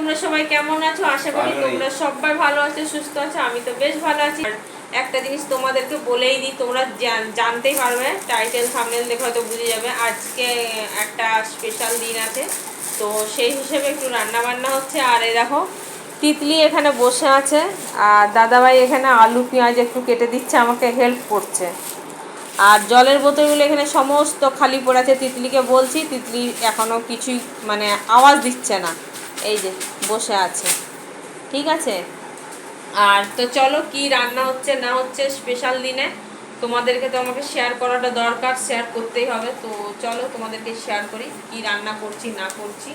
তোমরা সবাই কেমন আছো? আশা করি তোমরা সবাই ভালো আছো, সুস্থ আছো। আমি তো বেশ ভালো আছি। একটা জিনিস তোমাদেরকে বলেই দিই, তোমরা জানতেই পারবে, টাইটেল থাম্বনেল দেখে হয়তো বুঝে যাবে। আজকে একটা স্পেশাল দিন আছে, তো সেই হিসেবে একটু রান্না বান্না হচ্ছে। আর এই দেখো তিতলি এখানে বসে আছে, আর দাদাভাই এখানে আলু পেঁয়াজ একটু কেটে দিচ্ছে, আমাকে হেল্প করছে। আর জলের বোতলগুলো এখানে সমস্ত খালি পড়ে আছে। তিতলিকে বলছি, তিতলি এখনও কিছুই মানে আওয়াজ দিচ্ছে না, এই যে বসে আছে। ঠিক আছে, আর তো চলো কি রান্না হচ্ছে না হচ্ছে স্পেশাল দিনে তোমাদেরকে তো আমাকে শেয়ার করাটা দরকার, শেয়ার করতেই হবে। তো চলো তোমাদেরকে শেয়ার করি কি রান্না করছি না করছি।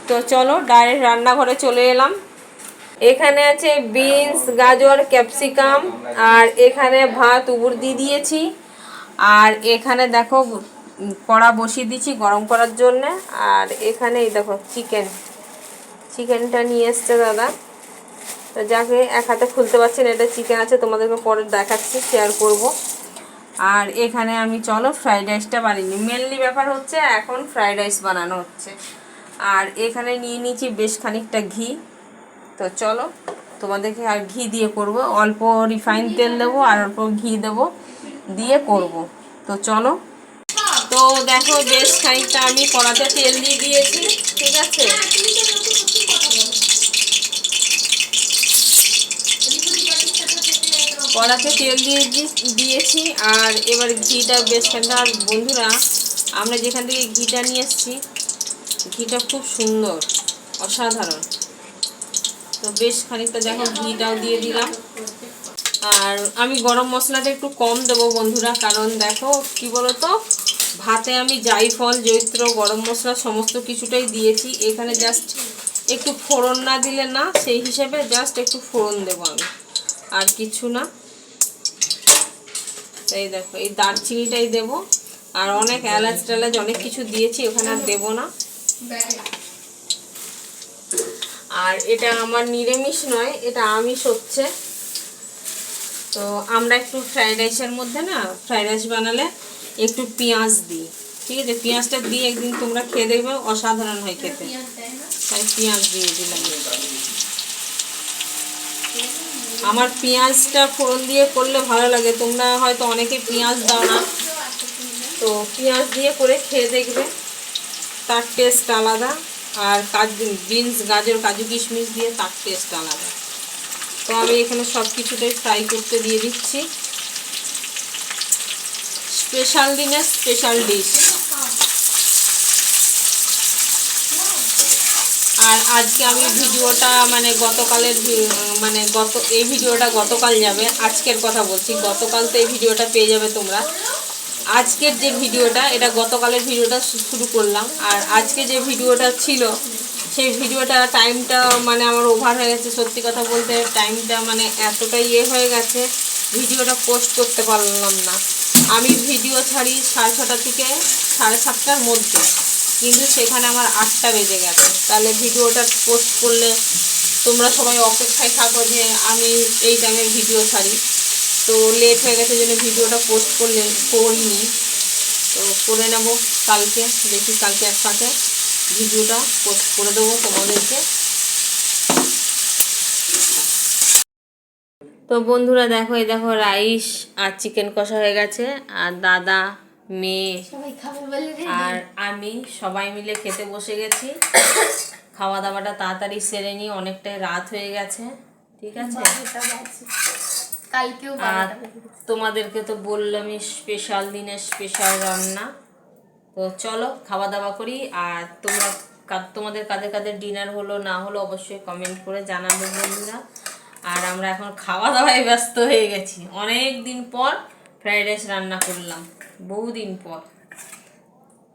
তো চলো ডাইরেক্ট রান্নাঘরে চলে এলাম। এখানে আছে বিনস, গাজর, ক্যাপসিকাম, আর এখানে ভাত উবুর দিয়ে দিয়েছি। আর এখানে দেখো কড়া বসিয়ে দিয়েছি গরম করার জন্য। আর এখানে এই দেখো চিকেনটা নিয়ে এসছে দাদা, তো যাকে এক হাতে খুলতে পারছি না, এটা চিকেন আছে, তোমাদেরকে পরে দেখাচ্ছি, শেয়ার করব। আর এখানে আমি চলো ফ্রাইড রাইসটা বানিয়ে, মেনলি ব্যাপার হচ্ছে এখন ফ্রাইড রাইস বানানো হচ্ছে। আর এখানে নিয়ে নিয়েছি বেশ খানিকটা ঘি। তো চলো তোমাদেরকে, আর ঘি দিয়ে করব, অল্প রিফাইন তেল দেবো আর অল্প ঘি দেবো, দিয়ে করব। তো চলো, তো দেখো বেশ খানিকটা আমি কড়াতে তেল দিয়ে দিয়েছি। ঠিক আছে, কড়াতে তেল দিয়েছি। আর এবার ঘিটা বেশ খানিকটা, বন্ধুরা আমরা যেখান থেকে ঘিটা নিয়ে এসেছি, ঘিটা খুব সুন্দর, অসাধারণ। তো বেশ খানিকটা দেখো ঘিটাও দিয়ে দিলাম। আর আমি গরম মশলাটা একটু কম দেবো বন্ধুরা, কারণ দেখো কি বলতো, ভাতে আমি জায়ফল, জয়িত্র, গরম মশলা সমস্ত কিছুটাই দিয়েছি। এখানে জাস্ট একটু ফোড়ন না দিলে না, সেই হিসেবে জাস্ট একটু ফোড়ন দেবো আমি, আর কিছু না। এই দেখো এই দারচিনিটাই দেবো, আর অনেক এলাচ টেলাচ অনেক কিছু দিয়েছি, ওখানে আর দেবো না। আর এটা আমার নিরামিষ নয়, এটা আমিষ হচ্ছে। তো আমরা একটু ফ্রাইড রাইসের মধ্যে না, ফ্রাইড রাইস বানালে একটু পেঁয়াজ দিই। ঠিক আছে, পেঁয়াজটা দিয়ে একদিন তোমরা খেয়ে দেখবে, অসাধারণ হয় খেতে। তাই পেঁয়াজ দিয়ে দিলাম। আমার পেঁয়াজটা ফোড়ন দিয়ে করলে ভালো লাগে, তোমরা হয়তো অনেকে পেঁয়াজ দাও না, তো পেঁয়াজ দিয়ে করে খেয়ে দেখবে, তার টেস্ট আলাদা। আর বিনস, গাজর, কাজু কিশমিশ দিয়ে তার টেস্ট আলাদা। তো আমি এখানে সব কিছুটাই ফ্রাই করতে দিয়ে দিচ্ছি। স্পেশাল দিনে স্পেশাল ডিশ। আর আজকে আমি ভিডিওটা মানে গতকালের এই ভিডিওটা গতকাল যাবে, আজকের কথা বলছি, গতকাল তো এই ভিডিওটা পেয়ে যাবে তোমরা। আজকের যে ভিডিওটা, এটা গতকালের ভিডিওটা শুরু করলাম। আর আজকে যে ভিডিওটা ছিল, সেই ভিডিওটা টাইমটা মানে আমার ওভার হয়ে গেছে। সত্যি কথা বলতে টাইমটা মানে এতটাই হয়ে গেছে, ভিডিওটা পোস্ট করতে পারলাম না। আমি ভিডিও ছাড়ি 6:30 থেকে 7:30টার মধ্যে, কিন্তু সেখানে আমার 8টা বেজে গেছে। তাহলে ভিডিওটা পোস্ট করলে তোমরা সবাই অপেক্ষায় থাকো যে আমি এই টাইমে ভিডিও ছাড়ি। তো লেট হয়ে গেছে জন্য ভিডিওটা পোস্ট করিনি। তো করে নেব কালকে, দেখি কালকে একসাথে ভিডিওটা পোস্ট করে দেবো তোমাদেরকে। তো বন্ধুরা দেখো, এই দেখো রাইস আর চিকেন কষা হয়ে গেছে। আর দাদা, মেয়ে আর আমি সবাই মিলে খেতে বসে গেছি। খাওয়া দাওয়াটা তাড়াতাড়ি সেরে নিই, অনেকটাই রাত হয়ে গেছে। ঠিক আছে, আর তোমাদেরকে তো বললামই স্পেশাল দিনে স্পেশাল রান্না। তো চলো খাওয়া দাওয়া করি। আর তোমাদের কাদের কাদের ডিনার হলো না হলো অবশ্যই কমেন্ট করে জানাবে বন্ধুরা। আর আমরা এখন খাওয়া দাওয়ায় ব্যস্ত হয়ে গেছি। অনেক দিন পর ফ্রাইড রাইস রান্না করলাম, বহুদিন পর।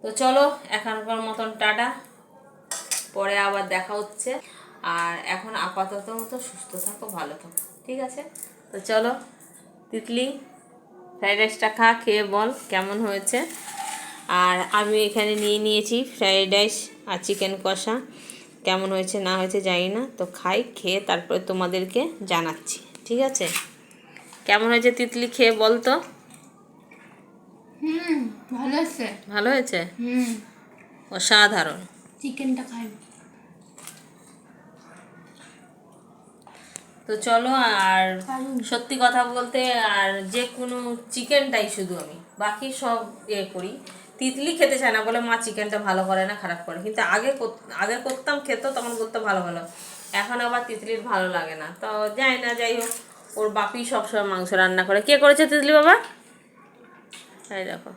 তো চলো এখনকার মতন টাটা, পরে আবার দেখা হচ্ছে। আর এখন আপাতত মতো সুস্থ থাকো, ভালো থাকো, ঠিক আছে? তো চলো তিতলি, ফ্রাইড রাইসটা খেয়ে বল কেমন হয়েছে। আর আমি এখানে নিয়ে নিয়েছি ফ্রাইড রাইস আর চিকেন কষা, কেমন হয়েছে না হয়েছে জানি না। তো খেয়ে তারপরে তোমাদেরকে জানাচ্ছি, ঠিক আছে? কেমন হয়েছে তিতলি, খেয়ে বল তো। ভালো হয়েছে। ভালো হয়েছে, অসাধারণ। চিকেনটা খাই। তো চলো, আর সত্যি কথা বলতে আর যে কোনো চিকেনটাই শুধু আমি, বাকি সব করি। তিতলি খেতে চায় না, বলে মা চিকেনটা ভালো করে না, খারাপ করে। কিন্তু আগে করতাম, খেত, তখন বলতো ভালো ভালো। এখন আবার তিতলির ভালো লাগে না, তো যাই না, যাই হোক, ওর বাপি সবসময় মাংস রান্না করে। কে করেছে তিতলি বাবা? তাই দেখো,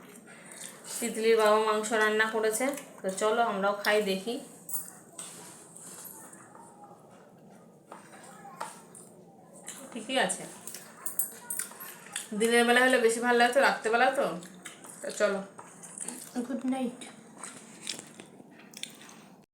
তিতলির বাবা মাংস রান্না করেছে। তো চলো আমরাও খাই, দেখি। ঠিকই আছে, দিনের বেলা হলে বেশি ভালো লাগতো, রাত্রেবেলা তো। চলো, গুড নাইট।